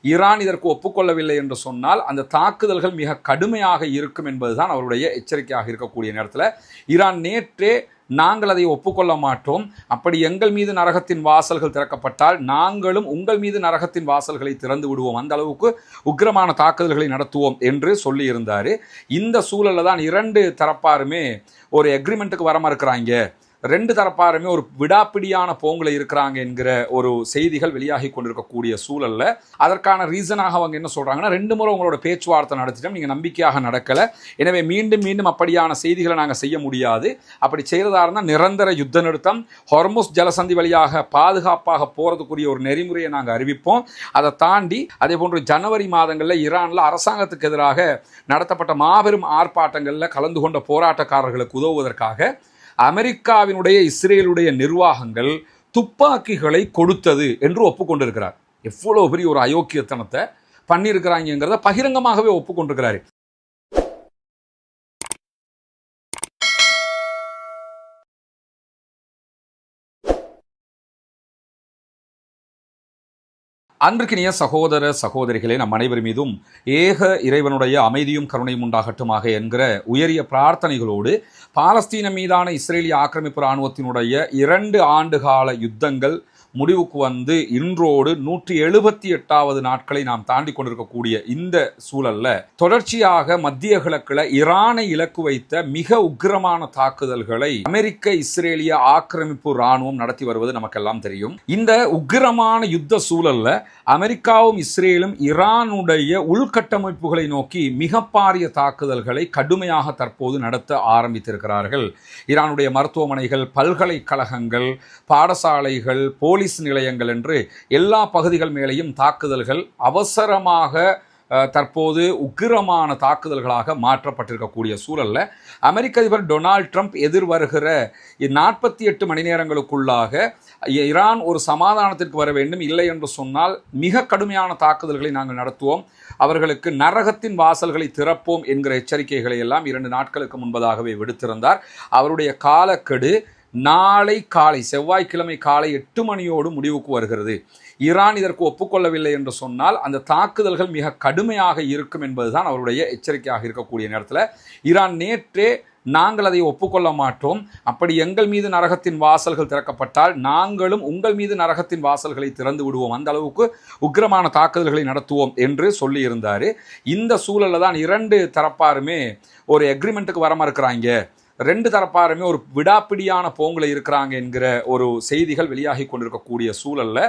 Iran இதற்கு ஒப்புக்கொள்ளவில்லை என்று சொன்னால் அந்த தாக்குதல்கள் மிக கடுமையாக இருக்கும் என்பதுதான் அவருடைய எச்சரிக்கையாக இருக்கக்கூடிய நேரத்தில் ஈரான் நேற்றே நாங்கள் அதை ஒப்புக்கொள்ள மாட்டோம், அப்படி எங்கள் மீது நரகத்தின் வாசல்கள் திறக்கப்பட்டால் நாங்களும் உங்கள் மீது நரகத்தின் வாசல்களை திறந்து விடுவோம், அந்த அளவுக்கு உக்கிரமான தாக்குதல்களை நடத்துவோம் என்று சொல்லியிருந்தார். இந்த சூழலில் தான் இரண்டு தரப்பாருமே ஒரு எக்ரிமெண்ட்டுக்கு வர மறுக்கிறாங்க, ரெண்டு தரப்பாருமே ஒரு விடாப்பிடியான போங்கில் இருக்கிறாங்க என்கிற ஒரு செய்திகள் வெளியாகி கொண்டிருக்கக்கூடிய சூழல்ல அதற்கான ரீசனாக அவங்க என்ன சொல்றாங்கன்னா, 2 முறை உங்களோட பேச்சுவார்த்தை நடத்திட்டோம், நீங்க நம்பிக்கையாக நடக்கல, எனவே மீண்டும் மீண்டும் அப்படியான செய்திகளை நாங்கள் செய்ய முடியாது, அப்படி செய்யறதா இருந்தால் நிரந்தர யுத்த நிறுத்தம், ஹொர்முஸ் ஜலசந்தி வழியாக பாதுகாப்பாக போறதுக்குரிய ஒரு நெறிமுறையை நாங்கள் அறிவிப்போம். அதை தாண்டி அதே போன்று ஜனவரி மாதங்களில் ஈரான்ல அரசாங்கத்துக்கு எதிராக நடத்தப்பட்ட மாபெரும் ஆர்ப்பாட்டங்களில் கலந்து கொண்ட போராட்டக்காரர்களுக்கு உதவுவதற்காக அமெரிக்காவினுடைய இஸ்ரேலுடைய நிர்வாகங்கள் துப்பாக்கிகளை கொடுத்தது என்று ஒப்புக்கொண்டிருக்கிறார். எவ்வளவு பெரிய ஒரு அயோக்கியத்தனத்தை பண்ணியிருக்கிறாங்கிறத பகிரங்கமாகவே ஒப்புக்கொண்டிருக்கிறாரு. அன்பிற்கினிய சகோதர சகோதரிகளே, நம் அனைவர் மீதும் ஏக இறைவனுடைய அமைதியும் கருணையும் உண்டாகட்டுமாக என்கிற உயரிய பிரார்த்தனைகளோடு பாலஸ்தீன மீதான இஸ்ரேலிய ஆக்கிரமிப்பு இராணுவத்தினுடைய 2 ஆண்டுகால யுத்தங்கள் முடிவுக்கு வந்து இன்றோடு 178வது நாட்களை நாம் தாண்டி கொண்டிருக்கக்கூடிய இந்த சூழல்ல தொடர்ச்சியாக மத்திய கிழக்குல ஈரானை இலக்கு வைத்த மிக உக்கிரமான தாக்குதல்களை அமெரிக்க இஸ்ரேலிய ஆக்கிரமிப்பு இராணுவம் நடத்தி வருவது நமக்கெல்லாம் தெரியும். இந்த உக்கிரமான யுத்த சூழல்ல அமெரிக்காவும் இஸ்ரேலும் ஈரானுடைய உள்கட்டமைப்புகளை நோக்கி மிக பாரிய தாக்குதல்களை கடுமையாக தற்போது நடத்த ஆரம்பித்திருக்கிறார்கள். ஈரானுடைய மருத்துவமனைகள், பல்கலைக்கழகங்கள், பாடசாலைகள், போலீஸ் நிலையங்கள் என்று எல்லா பகுதிகள் மேலேயும் தாக்குதல்கள் அவசரமாக தற்போது உக்கிரமான தாக்குதல்களாக மாற்றப்பட்டிருக்கக்கூடிய சூழல்ல அமெரிக்க அதிபர் டொனால்ட் ட்ரம்ப் எதிர்வருகிற 48 மணி நேரங்களுக்குள்ளாக ஈரான் ஒரு சமாதானத்திற்கு வர வேண்டும், இல்லை என்று சொன்னால் மிக கடுமையான தாக்குதல்களை நாங்கள் நடத்துவோம், அவர்களுக்கு நரகத்தின் வாசல்களை திறப்போம் என்கிற எச்சரிக்கைகளை எல்லாம் 2 நாட்களுக்கு முன்பதாகவே விடுத்திருந்தார். அவருடைய காலக்கெடு நாளை காலை செவ்வாய்க்கிழமை காலை 8 மணியோடு முடிவுக்கு வருகிறது. ஈரான் இதற்கு ஒப்புக்கொள்ளவில்லை என்று சொன்னால் அந்த தாக்குதல்கள் மிக கடுமையாக இருக்கும் என்பதுதான் அவருடைய எச்சரிக்கையாக இருக்கக்கூடிய நேரத்தில் ஈரான் நேற்றே நாங்கள் அதை ஒப்புக்கொள்ள மாட்டோம், அப்படி எங்கள் மீது நரகத்தின் வாசல்கள் திறக்கப்பட்டால் நாங்களும் உங்கள் மீது நரகத்தின் வாசல்களை திறந்து விடுவோம், அந்த அளவுக்கு உக்கிரமான தாக்குதல்களை நடத்துவோம் என்று சொல்லியிருந்தார். இந்த சூழலில் தான் 2 தரப்பாருமே ஒரு எக்ரிமெண்ட்டுக்கு வர மறுக்கிறாங்க, 2 தரப்பாருமே ஒரு விடாப்பிடியான போங்கில் இருக்கிறாங்க என்கிற ஒரு செய்திகள் வெளியாகி கொண்டிருக்கக்கூடிய சூழல்ல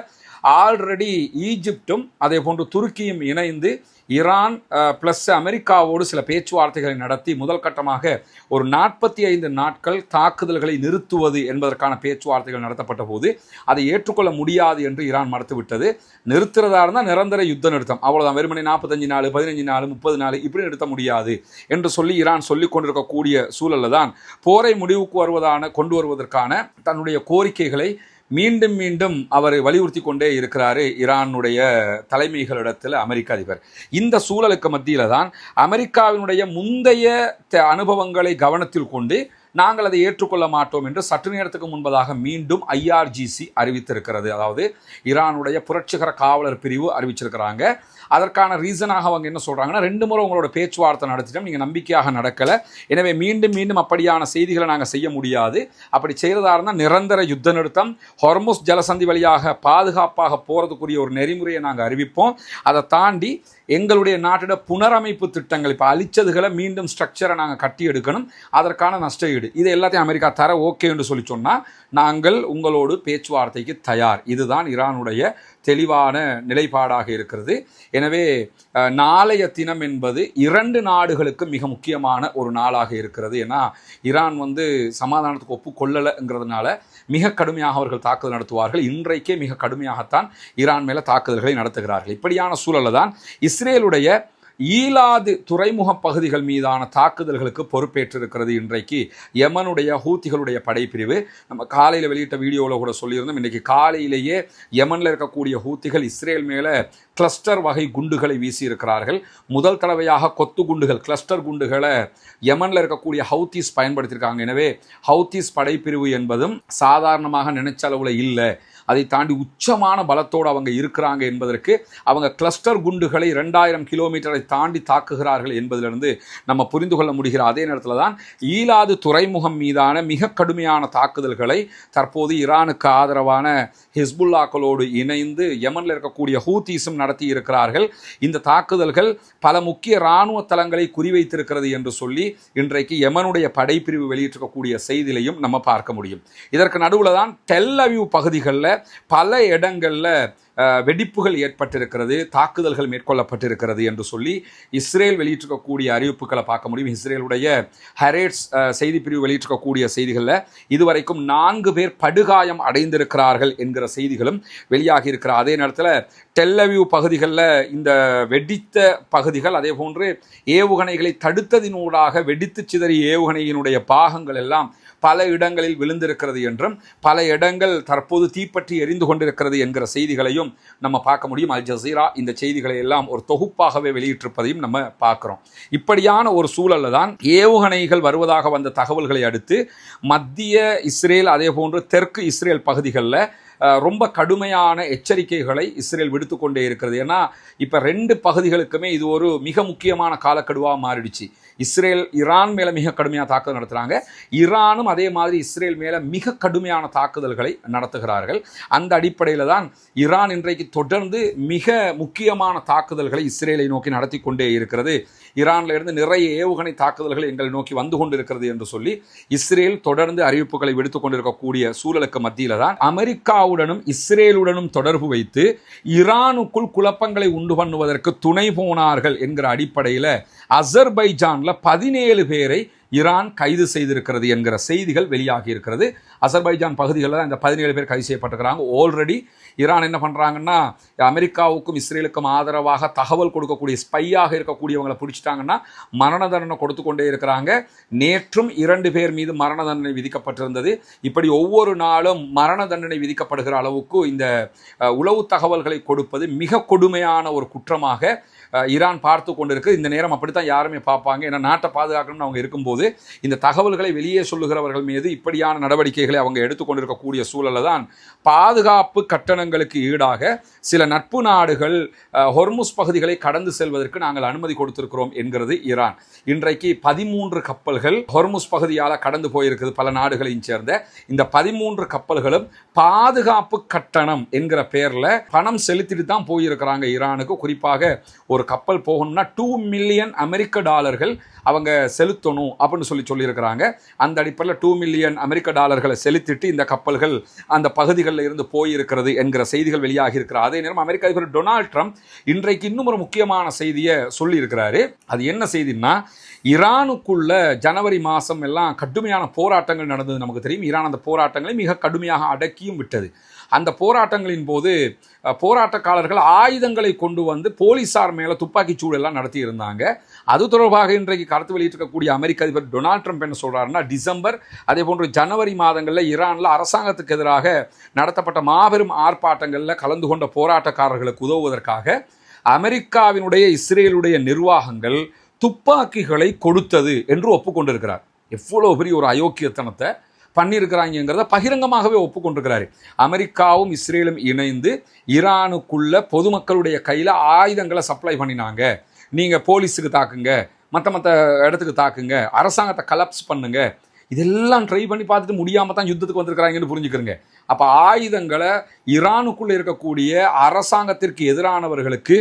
ஆல்ரெடி ஈஜிப்டும் அதே போன்று துருக்கியும் இணைந்து ஈரான் பிளஸ் அமெரிக்காவோடு சில பேச்சுவார்த்தைகளை நடத்தி முதல் கட்டமாக ஒரு 45 நாட்கள் தாக்குதல்களை நிறுத்துவது என்பதற்கான பேச்சுவார்த்தைகள் நடத்தப்பட்ட போது அதை ஏற்றுக்கொள்ள முடியாது என்று ஈரான் மறுத்துவிட்டது. நிறுத்துறதா இருந்தால் நிரந்தர யுத்த நிறுத்தம், அவ்வளவுதான், வெறுமனே 45 நாள் 15 நாள் 30 நாள் இப்படி நிறுத்த முடியாது என்று சொல்லி ஈரான் சொல்லிக் கொண்டிருக்கக்கூடிய சூழலில் தான் போரை முடிவுக்கு கொண்டு வருவதற்கான தன்னுடைய கோரிக்கைகளை மீண்டும் மீண்டும் அவர் வலியுறுத்தி கொண்டே இருக்கிறாரு ஈரானுடைய தலைமைகளிடத்தில் அமெரிக்க அதிபர். இந்த சூழலுக்கு மத்தியில தான் அமெரிக்காவினுடைய முந்தைய அனுபவங்களை கவனத்தில் கொண்டு நாங்கள் அதை ஏற்றுக்கொள்ள மாட்டோம் என்று சற்று நேரத்துக்கு முன்பதாக மீண்டும் IRGC அறிவித்திருக்கிறது. அதாவது ஈரானுடைய புரட்சிகர காவலர் பிரிவு அறிவிச்சிருக்கிறாங்க. அதற்கான ரீசனாக அவங்க என்ன சொல்றாங்கன்னா, 2 முறை உங்களோட பேச்சுவார்த்தை நடத்திட்டோம், நீங்க நம்பிக்கையாக நடக்கல, எனவே மீண்டும் மீண்டும் அப்படியான செய்திகளை நாங்கள் செய்ய முடியாது, அப்படி செய்யறதா இருந்தால் நிரந்தர யுத்த நிறுத்தம், ஹொர்முஸ் ஜலசந்தி வழியாக பாதுகாப்பாக போறதுக்குரிய ஒரு நெறிமுறையை நாங்கள் அறிவிப்போம். அதை தாண்டி எங்களுடைய நாட்டோட புனரமைப்பு திட்டங்கள், இப்போ அழிச்சதுகளை மீண்டும் ஸ்ட்ரக்சரை நாங்கள் கட்டி எடுக்கணும், அதற்கான நஷ்ட ஈடு, இது எல்லாத்தையும் அமெரிக்கா தர ஓகே என்று சொல்லி சொன்னால் நாங்கள் உங்களோடு பேச்சுவார்த்தைக்கு தயார். இதுதான் ஈரானுடைய தெளிவான நிலைப்பாடாக இருக்கிறது. எனவே நாளைய தினம் என்பது 2 நாடுகளுக்கு மிக முக்கியமான ஒரு நாளாக இருக்கிறது. ஏன்னா ஈரான் சமாதானத்துக்கு ஒப்புக்கொள்ளலைங்கிறதுனால மிக கடுமையாக அவர்கள் தாக்குதல் நடத்துவார்கள். இன்றைக்கே மிக கடுமையாகத்தான் ஈரான் மேலே தாக்குதல்களை நடத்துகிறார்கள். இப்படியான சூழலில் தான் இஸ்ரேலுடைய ஈலாது துறைமுக பகுதிகள் மீதான தாக்குதல்களுக்கு பொறுப்பேற்றிருக்கிறது இன்றைக்கு யமனுடைய ஹூத்திகளுடைய படைப்பிரிவு. நம்ம காலையில் வெளியிட்ட வீடியோவில் கூட சொல்லியிருந்தோம், இன்றைக்கி காலையிலேயே யமனில் இருக்கக்கூடிய ஹூத்திகள் இஸ்ரேல் மேலே கிளஸ்டர் வகை குண்டுகளை வீசியிருக்கிறார்கள். முதல் தடவையாக கொத்து குண்டுகள், கிளஸ்டர் குண்டுகளை யமனில் இருக்கக்கூடிய ஹவுத்தீஸ் பயன்படுத்தியிருக்காங்க. எனவே ஹவுத்தீஸ் படைப்பிரிவு என்பதும் சாதாரணமாக நினைச்ச அளவில் இல்லை, அதை தாண்டி உச்சமான பலத்தோடு அவங்க இருக்கிறாங்க என்பதற்கு அவங்க கிளஸ்டர் குண்டுகளை 2000 கிலோமீட்டரை தாண்டி தாக்குகிறார்கள் என்பதிலிருந்து நம்ம புரிந்து கொள்ள முடிகிற அதே நேரத்தில் தான் ஈலாது துறைமுகம் மீதான மிக கடுமையான தாக்குதல்களை தற்போது ஈரானுக்கு ஆதரவான ஹிஸ்புல்லாக்களோடு இணைந்து யமனில் இருக்கக்கூடிய ஹூத்தீஸும் நடத்தி இருக்கிறார்கள். இந்த தாக்குதல்கள் பல முக்கிய இராணுவ தளங்களை குறிவைத்திருக்கிறது என்று சொல்லி இன்றைக்கு யமனுடைய படைப்பிரிவு வெளியிட்டிருக்கக்கூடிய செய்தியிலையும் நம்ம பார்க்க முடியும். இதற்கு நடுவில் தான் டெல் அவீவ் பகுதிகளில் பல இடங்களில் வெடிப்புகள் ஏற்பட்டிருக்கிறது, தாக்குதல்கள் மேற்கொள்ளப்பட்டிருக்கிறது என்று சொல்லி இஸ்ரேல் வெளியிட்டிருக்கக்கூடிய அறிவிப்புகளை பார்க்க முடியும். இஸ்ரேலுடைய ஹரேட்ஸ் செய்தி பிரிவு வெளியிட்டிருக்கக்கூடிய செய்திகளில் இதுவரைக்கும் 4 பேர் படுகாயம் அடைந்திருக்கிறார்கள் என்கிற செய்திகளும் வெளியாகி இருக்கிற அதே நேரத்தில் டெல் அவீவ் பகுதிகளில் இந்த வெடித்த பகுதிகள் அதே போன்று ஏவுகணைகளை தடுத்ததினூடாக வெடித்து சிதறிய ஏவுகணையினுடைய பாகங்கள் எல்லாம் பல இடங்களில் விழுந்திருக்கிறது என்றும் பல இடங்கள் தற்போது தீப்பற்றி எரிந்து கொண்டிருக்கிறது என்கிற செய்திகளையும் நம்ம பார்க்க முடியும். அல் ஜசீரா இந்த செய்திகளை எல்லாம் ஒரு தொகுப்பாகவே வெளியிட்டிருப்பதையும் நம்ம பார்க்குறோம். இப்படியான ஒரு சூழலில் தான் ஏவுகணைகள் வருவதாக வந்த தகவல்களை அடுத்து மத்திய இஸ்ரேல் அதே போன்று தெற்கு இஸ்ரேல் பகுதிகளில் ரொம்ப கடுமையான எச்சரிக்கைகளை இஸ்ரேல் விடுத்து கொண்டே இருக்கிறது. ஏன்னா இப்போ 2 பகுதிகளுக்குமே இது ஒரு மிக முக்கியமான காலக்கெடுவாக மாறிடுச்சு. இஸ்ரேல் ஈரான் மேலே மிக கடுமையான தாக்குதல் நடத்துகிறாங்க, ஈரானும் அதே மாதிரி இஸ்ரேல் மேலே மிக கடுமையான தாக்குதல்களை நடத்துகிறார்கள். அந்த அடிப்படையில் தான் ஈரான் இன்றைக்கு தொடர்ந்து மிக முக்கியமான தாக்குதல்களை இஸ்ரேலை நோக்கி நடத்தி கொண்டே இருக்கிறது. ஈரானில் இருந்து நிறைய ஏவுகணை தாக்குதல்கள் எங்களை நோக்கி வந்து கொண்டிருக்கிறது என்று சொல்லி இஸ்ரேல் தொடர்ந்து அறிவிப்புகளை விடுத்து கொண்டிருக்கக்கூடிய சூழலுக்கு மத்தியில் தான் அமெரிக்காவுடனும் இஸ்ரேலுடனும் தொடர்பு வைத்து ஈரானுக்குள் குழப்பங்களை உண்டு பண்ணுவதற்கு துணை போனார்கள் என்கிற அடிப்படையில் அசர்பைஜான்ல 17 பேரை ஈரான் கைது செய்திருக்கிறது என்கிற செய்திகள் வெளியாகி இருக்கிறது. அசர்பைஜான் பகுதிகளில் தான் இந்த 17 பேர் கைது செய்யப்பட்டிருக்கிறாங்க. ஆல்ரெடி ஈரான் என்ன பண்ணுறாங்கன்னா, அமெரிக்காவுக்கும் இஸ்ரேலுக்கும் ஆதரவாக தகவல் கொடுக்கக்கூடிய ஸ்பையாக இருக்கக்கூடியவங்களை பிடிச்சிட்டாங்கன்னா மரண தண்டனை கொடுத்து கொண்டே இருக்கிறாங்க. நேற்றும் 2 பேர் மீது மரண தண்டனை விதிக்கப்பட்டிருந்தது. இப்படி ஒவ்வொரு நாளும் மரண தண்டனை விதிக்கப்படுகிற அளவுக்கு இந்த உளவு தகவல்களை கொடுப்பது மிக கொடுமையான ஒரு குற்றமாக ஈரான் பார்த்து கொண்டிருக்கு. இந்த நேரம் அப்படித்தான் யாருமே பார்ப்பாங்க. ஏன்னா நாட்டை பாதுகாக்கணும்னு அவங்க இருக்கும்போது இந்த தகவல்களை வெளியே சொல்லுகிறவர்கள் மீது இப்படியான நடவடிக்கைகளை அவங்க எடுத்துக்கொண்டிருக்கக்கூடிய சூழலில் தான் பாதுகாப்பு கட்டணங்களுக்கு ஈடாக சில நட்பு நாடுகள் ஹொர்முஸ் பகுதிகளை கடந்து செல்வதற்கு நாங்கள் அனுமதி கொடுத்திருக்கிறோம் என்கிறது ஈரான். இன்றைக்கு 13 கப்பல்கள் ஹொர்முஸ் பகுதியால் கடந்து போயிருக்குது பல நாடுகளையும் சேர்ந்த. இந்த 13 கப்பல்களும் பாதுகாப்பு கட்டணம் என்கிற பேரில் பணம் செலுத்திட்டு தான் போயிருக்கிறாங்க ஈரானுக்கு. குறிப்பாக ஒரு கப்பல் போகணும்னா $2 மில்லியன் அமெரிக்க டாலர்கள் அவங்க செலுத்தணும் அப்படின்னு சொல்லியிருக்கிறாங்க. அந்த அடிப்படையில் $2 மில்லியன் அமெரிக்க டாலர்களை செலுத்திட்டு இந்த கப்பல்கள் அந்த பகுதிகளில் இருந்து போயிருக்கிறது என்கிற செய்திகள் வெளியாகி இருக்கிற அதே நேரம் அமெரிக்க அதிபர் டொனால்ட் ட்ரம்ப் இன்றைக்கு இன்னும் ஒரு முக்கியமான செய்தியை சொல்லியிருக்கிறாரு. அது என்ன செய்தின்னா, ஈரானுக்குள்ள ஜனவரி மாதம் எல்லாம் கடுமையான போராட்டங்கள் நடந்தது நமக்கு தெரியும். ஈரான் அந்த போராட்டங்களை மிக கடுமையாக அடக்கியும் விட்டது. அந்த போராட்டங்களின் போது போராட்டக்காரர்கள் ஆயுதங்களை கொண்டு வந்து போலீசார் மேலே துப்பாக்கிச் சூடு எல்லாம் நடத்தி இருந்தாங்க. அது தொடர்பாக இன்றைக்கு கருத்து வெளியிட்டிருக்கக்கூடிய அமெரிக்க அதிபர் டொனால்ட் ட்ரம்ப் என்ன சொல்றாருன்னா, டிசம்பர் அதே போன்று ஜனவரி மாதங்களில் ஈரானில் அரசாங்கத்துக்கு எதிராக நடத்தப்பட்ட மாபெரும் ஆர்ப்பாட்டங்களில் கலந்து கொண்ட போராட்டக்காரர்களுக்கு உதவுவதற்காக அமெரிக்காவினுடைய இஸ்ரேலுடைய நிர்வாகங்கள் துப்பாக்கிகளை கொடுத்தது என்று ஒப்புக்கொண்டிருக்கிறார். எவ்வளோ பெரிய ஒரு அயோக்கியத்தனத்தை பண்ணியிருக்கிறாங்கிறத பகிரங்கமாகவே ஒப்புக்கொண்டிருக்கிறாரு. அமெரிக்காவும் இஸ்ரேலும் இணைந்து ஈரானுக்குள்ள பொதுமக்களுடைய கையில் ஆயுதங்களை சப்ளை பண்ணினாங்க. நீங்கள் போலீஸுக்கு தாக்குங்க, மற்ற இடத்துக்கு தாக்குங்க, அரசாங்கத்தை கலப்ஸ் பண்ணுங்க, இதெல்லாம் ட்ரை பண்ணி பார்த்துட்டு முடியாமல் தான் யுத்தத்துக்கு வந்திருக்கிறாங்கன்னு புரிஞ்சுக்கிறங்க. அப்போ ஆயுதங்களை ஈரானுக்குள்ளே இருக்கக்கூடிய அரசாங்கத்திற்கு எதிரானவர்களுக்கு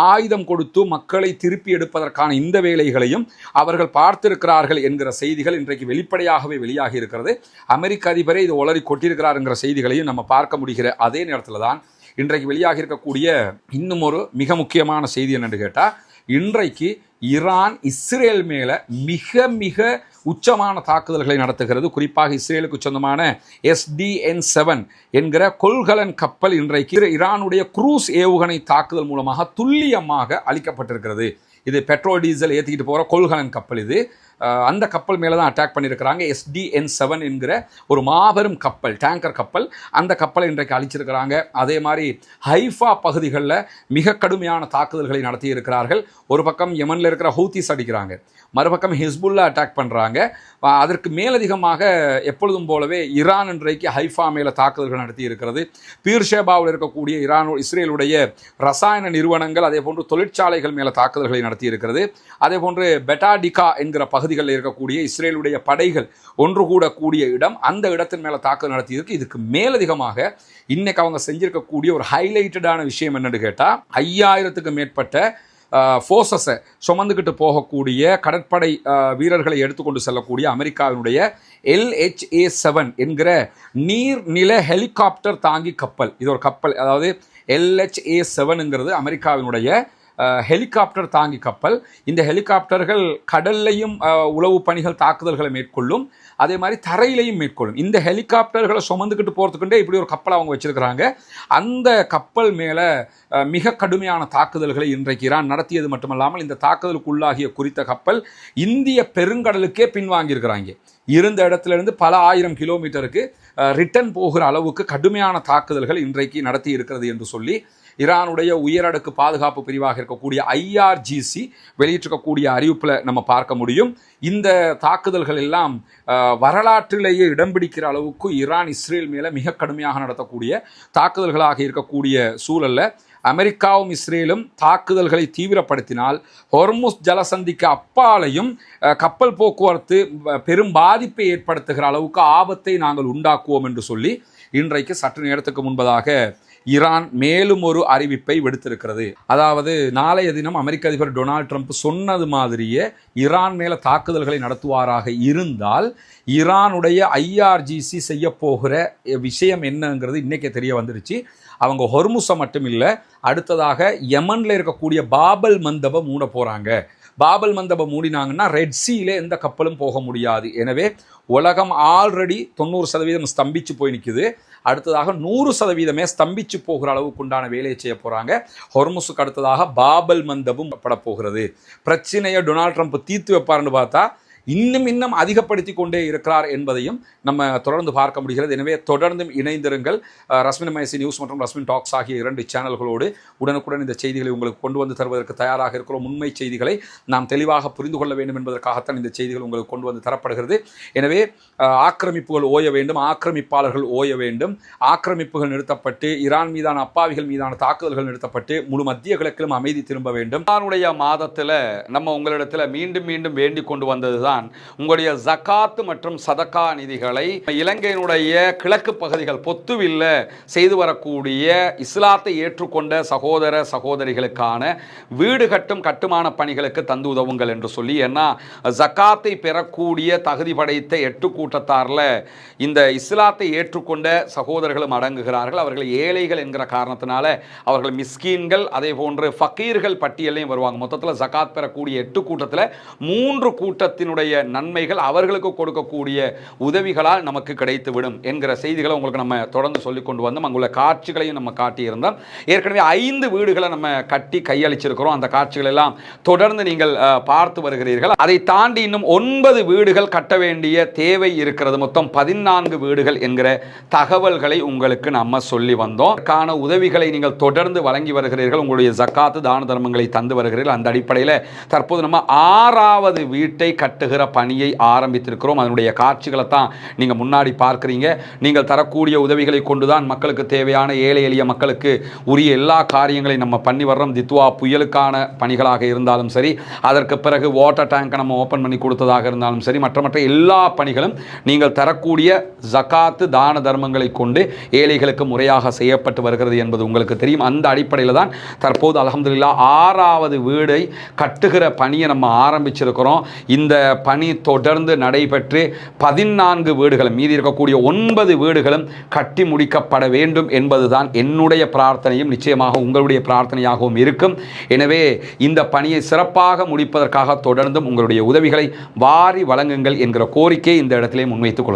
ஆயுதம் கொடுத்து மக்களை திருப்பி எடுப்பதற்கான இந்த வேலைகளையும் அவர்கள் பார்த்திருக்கிறார்கள் என்கிற செய்திகள் இன்றைக்கு வெளிப்படையாகவே வெளியாகி இருக்கிறது. அமெரிக்க அதிபரே இது உளறி கொட்டியிருக்கிறாருங்கிற செய்திகளையும் நம்ம பார்க்க முடிகிற அதே நேரத்தில் தான் இன்றைக்கு வெளியாகி இருக்கக்கூடிய இன்னும் ஒரு மிக முக்கியமான செய்தி என்னென்னு கேட்டால், இன்றைக்கு ஈரான் இஸ்ரேல் மேலே மிக மிக உச்சமான தாக்குதல்களை நடத்துகிறது. குறிப்பாக இஸ்ரேலுக்கு சொந்தமான SDN-7 என்கிற கொள்கலன் கப்பல் இன்றைக்கு ஈரானுடைய குரூஸ் ஏவுகணை தாக்குதல் மூலமாக துல்லியமாக அளிக்கப்பட்டிருக்கிறது. இது பெட்ரோல் டீசல் ஏற்றிக்கிட்டு போகிற கொள்கலன் கப்பல். இது அந்த கப்பல் மேலே தான் அட்டாக் பண்ணியிருக்கிறாங்க. SDN-7 என்கிற ஒரு மாபெரும் கப்பல், டேங்கர் கப்பல். அந்த கப்பலை இன்றைக்கு அழிச்சிருக்கிறாங்க. அதே மாதிரி ஹைஃபா பகுதிகளில் மிக கடுமையான தாக்குதல்களை நடத்தி இருக்கிறார்கள். ஒரு பக்கம் யமனில் இருக்கிற ஹூத்திஸ் அடிக்கிறாங்க, மறுபக்கம் ஹிஸ்புல்லா அட்டாக் பண்ணுறாங்க. அதற்கு மேலதிகமாக எப்பொழுதும் போலவே ஈரான் இன்றைக்கு ஹைஃபா மேலே தாக்குதல்கள் நடத்தி இருக்கிறது. பீர்ஷேபாவில் இருக்கக்கூடிய இஸ்ரேலுடைய ரசாயன நிறுவனங்கள், அதே போன்று தொழிற்சாலைகள் மேலே தாக்குதல்களை நடத்தி இருக்கிறது. அதே போன்று பெட்டாடிகா என்கிற பகுதிகளில் இருக்கக்கூடிய இஸ்ரேலுடைய படைகள் ஒன்று கூடக்கூடிய இடம், அந்த இடத்தின் மேலே தாக்குதல் நடத்தியிருக்கு. இதுக்கு மேலதிகமாக இன்னைக்கு அவங்க செஞ்சிருக்கக்கூடிய ஒரு ஹைலைட்டடான விஷயம் என்னன்னு கேட்டால், 5000க்கு மேற்பட்ட ஃபோர்ஸஸை சுமந்துக்கிட்டு போகக்கூடிய கடற்படை வீரர்களை எடுத்துக்கொண்டு செல்லக்கூடிய அமெரிக்காவினுடைய LHA-7 என்கிற நீர்நில ஹெலிகாப்டர் தாங்கி கப்பல். இது ஒரு கப்பல், அதாவது LHA-7ங்கிறது அமெரிக்காவினுடைய ஹெலிகாப்டர் தாங்கி கப்பல். இந்த ஹெலிகாப்டர்கள் கடல்லையும் உளவு பணிகள் தாக்குதல்களை மேற்கொள்ளும், அதே மாதிரி தரையிலையும் மேற்கொள்ளும். இந்த ஹெலிகாப்டர்களை சுமந்துக்கிட்டு போகிறதுக்குண்டே இப்படி ஒரு கப்பலை அவங்க வச்சிருக்கிறாங்க. அந்த கப்பல் மேலே மிக கடுமையான தாக்குதல்களை இன்றைக்கு ஈரான் நடத்தியது மட்டுமல்லாமல், இந்த தாக்குதலுக்கு உள்ளாகிய குறித்த கப்பல் இந்திய பெருங்கடலுக்கே பின்வாங்கியிருக்கிறாங்க. இருந்த இடத்துலேருந்து பல ஆயிரம் கிலோமீட்டருக்கு ரிட்டர்ன் போகிற அளவுக்கு கடுமையான தாக்குதல்கள் இன்றைக்கு நடத்தி இருக்கிறது என்று சொல்லி ஈரானுடைய உயரடுக்கு பாதுகாப்பு பிரிவாக இருக்கக்கூடிய IRGC வெளியிட்டிருக்கக்கூடிய அறிவிப்பில் நம்ம பார்க்க முடியும். இந்த தாக்குதல்கள் எல்லாம் வரலாற்றிலேயே இடம் பிடிக்கிற அளவுக்கு ஈரான் இஸ்ரேல் மேலே மிக கடுமையாக நடத்தக்கூடிய தாக்குதல்களாக இருக்கக்கூடிய சூழலில் அமெரிக்காவும் இஸ்ரேலும் தாக்குதல்களை தீவிரப்படுத்தினால் ஹொர்முஸ் ஜலசந்திக்கு அப்பாலையும் கப்பல் போக்குவரத்து பெரும் பாதிப்பை ஏற்படுத்துகிற அளவுக்கு ஆபத்தை நாங்கள் உண்டாக்குவோம் என்று சொல்லி இன்றைக்கு சற்று நேரத்துக்கு முன்பதாக ஈரான் மேலும் ஒரு அறிவிப்பை விடுத்திருக்கிறது. அதாவது நாளைய தினம் அமெரிக்க அதிபர் டொனால்ட் ட்ரம்ப் சொன்னது மாதிரியே ஈரான் மேலே தாக்குதல்களை நடத்துவாராக இருந்தால் ஈரானுடைய IRGC செய்ய போகிற விஷயம் என்னங்கிறது இன்றைக்கே தெரிய வந்துருச்சு. அவங்க ஹொர்முஸை மட்டும் இல்லை, அடுத்ததாக யமனில் இருக்கக்கூடிய பாபல் மந்தபை மூட போகிறாங்க. பாபல் மந்தபை மூடினாங்கன்னா ரெட் சீல எந்த கப்பலும் போக முடியாது. எனவே உலகம் ஆல்ரெடி 90% ஸ்தம்பிச்சு போய் நிற்குது. அடுத்ததாக 100% ஸ்தம்பிச்சு போகிற அளவுக்கு உண்டான வேலையை செய்ய போகிறாங்க. ஹொர்முஸுக்கு அடுத்ததாக பாபல் மந்தபும் பட போகிறது. பிரச்சனையை டொனால்ட் ட்ரம்ப் தீர்த்து வைப்பார்னு பார்த்தா இன்னும் அதிகப்படுத்தி கொண்டே இருக்கிறார் என்பதையும் நம்ம தொடர்ந்து பார்க்க முடிகிறது. எனவே தொடர்ந்தும் இணைந்திருங்கள். ரஸ்மின் MIC நியூஸ் மற்றும் ரஸ்மின் டாக்ஸ் ஆகிய 2 சேனல்களோடு உடனுக்குடன் இந்த செய்திகளை உங்களுக்கு கொண்டு வந்து தருவதற்கு தயாராக இருக்கிறோம். உண்மை செய்திகளை நாம் தெளிவாக புரிந்து கொள்ள வேண்டும் என்பதற்காகத்தான் இந்த செய்திகள் உங்களுக்கு கொண்டு வந்து தரப்படுகிறது. எனவே ஆக்கிரமிப்புகள் ஓய வேண்டும், ஆக்கிரமிப்பாளர்கள் ஓய வேண்டும், ஆக்கிரமிப்புகள் நிறுத்தப்பட்டு ஈரான் மீதான அப்பாவிகள் மீதான தாக்குதல்கள் நிறுத்தப்பட்டு முழு மத்திய கிழக்கிலும் அமைதி திரும்ப வேண்டும். ஈரானுடைய மாதத்தில் நம்ம உங்களிடத்தில் மீண்டும் மீண்டும் வேண்டிக் கொண்டு வந்ததுதான் உங்களுடைய ஜகாத் மற்றும் சதகா நிதிகளை இலங்கையினுடைய கிழக்கு பகுதிகள் பொத்துவில்ல செய்து வரக்கூடிய இஸ்லாத்தை ஏற்றுக்கொண்ட சகோதர சகோதரிகளுக்கான வீடு கட்டும் கட்டுமான பணிகளுக்கு தந்து உதவுங்கள் என்று சொல்லி. ஏன்னா ஜகாத்தை பெறக்கூடிய தகுதி படைத்த 8 கூட்டத்தாரில் இந்த இஸ்லாத்தை ஏற்றுக்கொண்ட சகோதரர்களும் அடங்குகிறார்கள். அவர்கள் ஏழைகள் என்கிற காரணத்தினால அவர்கள் மிஸ்கீன்கள், அதே போன்று ஃபக்கீர்கள் பட்டியலையும் வருவாங்க. மொத்தத்தில் ஜகாத் பெறக்கூடிய 8 கூட்டத்தில் 3 கூட்டத்தினுடைய நன்மைகள் அவர்களுக்கு கொடுக்கக்கூடிய உதவிகளால் நமக்கு கிடைத்துவிடும் என்கிற செய்திகளை உங்களுக்கு நம்ம தொடர்ந்து சொல்லிக் கொண்டு வந்தோம். அங்குள்ள காட்சிகளையும் நம்ம காட்டியிருந்தோம். ஏற்கனவே 5 வீடுகளை நம்ம கட்டி கையளிச்சிருக்கிறோம். அந்த காட்சிகள் எல்லாம் தொடர்ந்து நீங்கள் பார்த்து வருகிறீர்கள். அதை தாண்டி இன்னும் 9 வீடுகள் கட்ட வேண்டிய தேவை இருக்கிறது. மொத்தம் 14 வீடுகள் என்கிற தகவல்களை உங்களுக்கு நம்ம சொல்லி வந்தோம். கான உதவிகளை நீங்கள் தொடர்ந்து வழங்கி வருகிறீர்கள். உங்களுடைய ஜக்காத்து தான தர்மங்களை தந்து வருகிறீர்கள். அந்த அடிப்படையில் தற்போது நம்ம 6வது வீட்டை கட்டுகிற பணியை ஆரம்பித்திருக்கிறோம். அதனுடைய காட்சிகளை தான் நீங்க முன்னாடி பார்க்கிறீங்க. நீங்கள் தரக்கூடிய உதவிகளை கொண்டுதான் மக்களுக்கு தேவையான ஏழை எளிய மக்களுக்கு உரிய எல்லா காரியங்களையும் நம்ம பண்ணி வர்றோம். தித்வா புயலுக்கான பணிகளாக இருந்தாலும் சரி, அதற்கு பிறகு வாட்டர் டேங்கை நம்ம ஓப்பன் பண்ணி கொடுத்ததாக இருந்தாலும் சரி, மற்ற எல்லா பணிகளும் நீங்கள் தரக்கூடிய ஜகாத்து தான தர்மங்களை கொண்டு ஏழைகளுக்கு முறையாக செய்யப்பட்டு வருகிறது என்பது உங்களுக்கு தெரியும். அந்த அடிப்படையில் தான் தற்போது அல்ஹம்துலில்லாஹ் 6வது வீடை கட்டுகிற பணியை நம்ம ஆரம்பிச்சிருக்கிறோம். இந்த பணி தொடர்ந்து நடைபெற்று 14 வீடுகளும், மீதி இருக்கக்கூடிய 9 வீடுகளும் கட்டி முடிக்கப்பட வேண்டும் என்பதுதான் என்னுடைய பிரார்த்தனையும் நிச்சயமாக உங்களுடைய பிரார்த்தனையாகவும் இருக்கும். எனவே இந்த பணியை சிறப்பாக முடிப்பதற்காக தொடர்ந்தும் உங்களுடைய உதவிகளை வாரி வழங்குங்கள் என்கிற கோரிக்கை இந்த இடத்திலே முன்வைத்துக் கொள்கிறேன்.